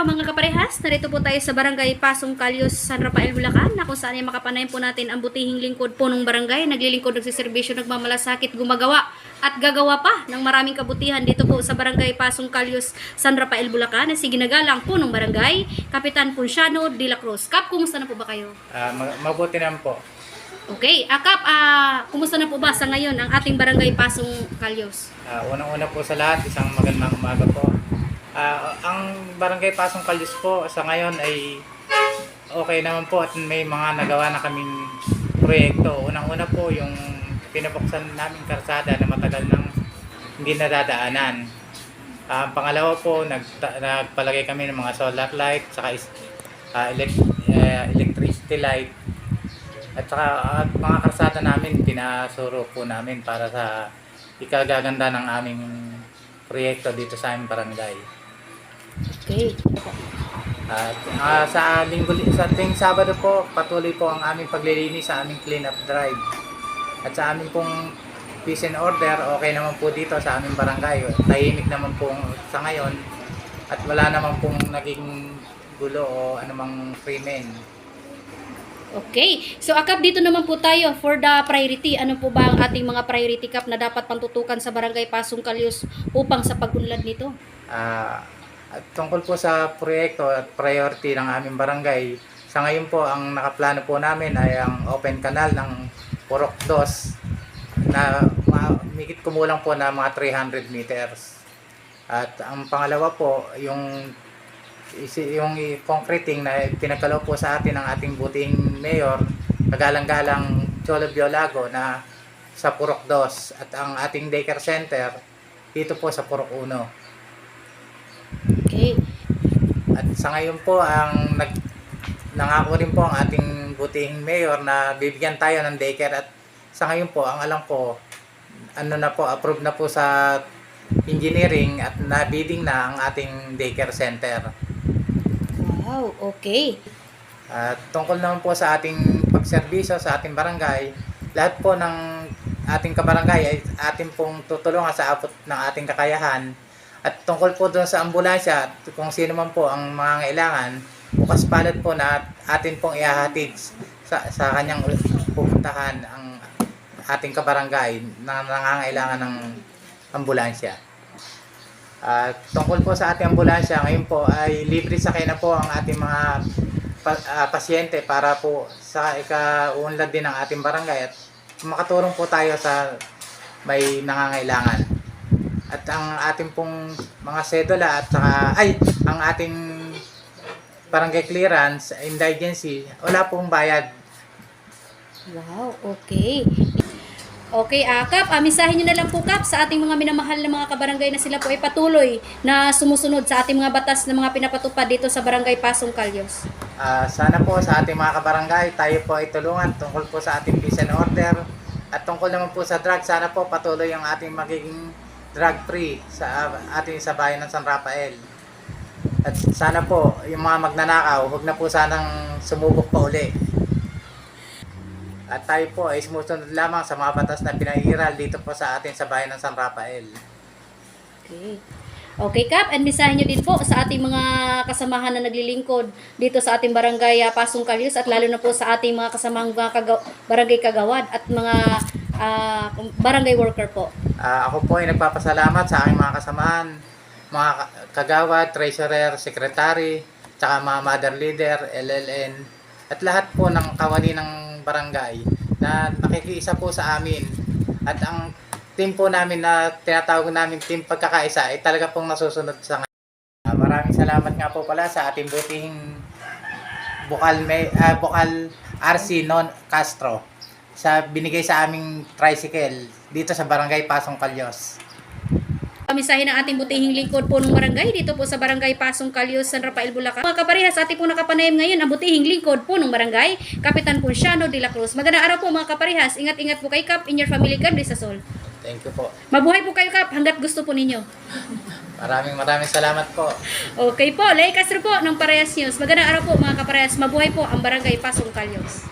mga kaparehas, narito po tayo sa Barangay Pasong Calios, San Rafael, Bulacan, na kung saan ay makapanayan po natin ang butihing lingkod po ng barangay, naglilingkod, nagsiservisyo, nagmamalasakit, gumagawa at gagawa pa ng maraming kabutihan dito po sa Barangay Pasong Calios, San Rafael, Bulacan, na si ginagalang po ng barangay, Kapitan Ponciano de la Cruz. Kap, kumusta na po ba kayo? Mabuti naman po. Okay, Kap, kumusta na po ba sa ngayon ang ating Barangay Pasong Calios? Unang-una po sa lahat, isang magandang umaga po. Ang Barangay Pasong Calios po sa ngayon ay okay naman po at may mga nagawa na kaming proyekto. Unang-una po yung pinabuksan namin karsada na matagal nang hindi nadadaanan. Pangalawa po, nagpalagay kami ng mga solar light, saka electricity light. At saka mga karsada namin, pinasuro po namin para sa ikagaganda ng aming proyekto dito sa aming barangay. Okay. At sa tuwing Sabado po, patuloy po ang aming paglilinis sa aming clean up drive. At sa aming pong peace and order, okay naman po dito sa aming barangay. Tahimik naman po sa ngayon at wala naman pong naging gulo o anumang krimen. Okay. So, Kap, dito naman po tayo for the priority. Ano po ba ang ating mga priority, Kap, na dapat pantutukan sa Barangay Pasong Calios upang sa pag-unlad nito? At tungkol po sa proyekto at priority ng aming barangay, sa ngayon po ang nakaplano po namin ay ang open canal ng Purok 2 na mikit kumulang po na mga 300 meters. At ang pangalawa po, yung concreting na pinagkaloob po sa atin ng ating buting mayor, kagalang-galang Cholo Biolago na sa Purok 2 at ang ating daycare center dito po sa Purok 1. Okay. At sa ngayon po, nangako rin po ang ating butihing mayor na bibigyan tayo ng daycare at sa ngayon po, ang alam ko, approved na po sa engineering at nabidding na ang ating daycare center. Wow, okay. At tungkol naman po sa ating pagserbisyo sa ating barangay, lahat po ng ating kabarangay ay ating pong tutulungan sa abot ng ating kakayahan. At tungkol po doon sa ambulansya, kung sino man po ang mga kailangan, bukas palad po na atin pong ihahatid sa kanyang pupuntahan ang ating kabarangay na nangangailangan ng ambulansya. Tungkol po sa ating ambulansya, ngayon po ay libre sakay na po ang ating mga pasyente para po sa ika-unlad din ng ating barangay at makatulong po tayo sa may nangangailangan. At ang ating pong mga sedula at saka ang ating barangay clearance, indigency, wala pong bayad. Wow, okay. Okay, Kap, misahin nyo na lang po, Kap, sa ating mga minamahal na mga kabarangay na sila po ay patuloy na sumusunod sa ating mga batas na mga pinapatupad dito sa Barangay Pasong Calios. Sana po sa ating mga kabarangay, tayo po ay tulungan tungkol po sa ating peace and order. At tungkol naman po sa drug, sana po patuloy ang ating magiging drug-free sa ating sa bayan ng San Rafael. At sana po, yung mga magnanakaw, huwag na po sanang sumubok pa uli. At tayo po ay sumusunod lamang sa mga batas na pinairal dito po sa atin sa bayan ng San Rafael. Okay. Okay, Kap, and misahin nyo din po sa ating mga kasamahan na naglilingkod dito sa ating Barangay Pasong Calios at lalo na po sa ating mga kasamahang barangay kagawad at mga barangay worker po. Ako po ay nagpapasalamat sa aking mga kasamahan, mga kagawad, treasurer, secretary, tsaka mga mother leader, LLN, at lahat po ng kawani ng barangay na nakikiisa po sa amin. At ang team po namin na tinatawag namin team pagkakaisa ay talaga pong nasusunod sa ngayon. Maraming salamat nga po pala sa ating butihing Bukal RC Non Castro sa binigay sa aming tricycle dito sa Barangay Pasong Calios. Pamisahin ang ating butihing lingkod po ng barangay dito po sa Barangay Pasong Calios, San Rafael, Bulacan. Mga kaparehas, ating po nakapanayam ngayon ang butihing lingkod po ng barangay, Kapitan Ponciano de la Cruz. Magandang araw po mga kaparehas. Ingat-ingat po kay Kap, in your family, God bless us all. Thank you po. Mabuhay po kayo, Kap, hanggat gusto po ninyo. Maraming salamat po. Okay po, Lay Castro po ng Parehas News. Magandang araw po mga kaparehas. Mabuhay po ang Barangay Pasong Calios.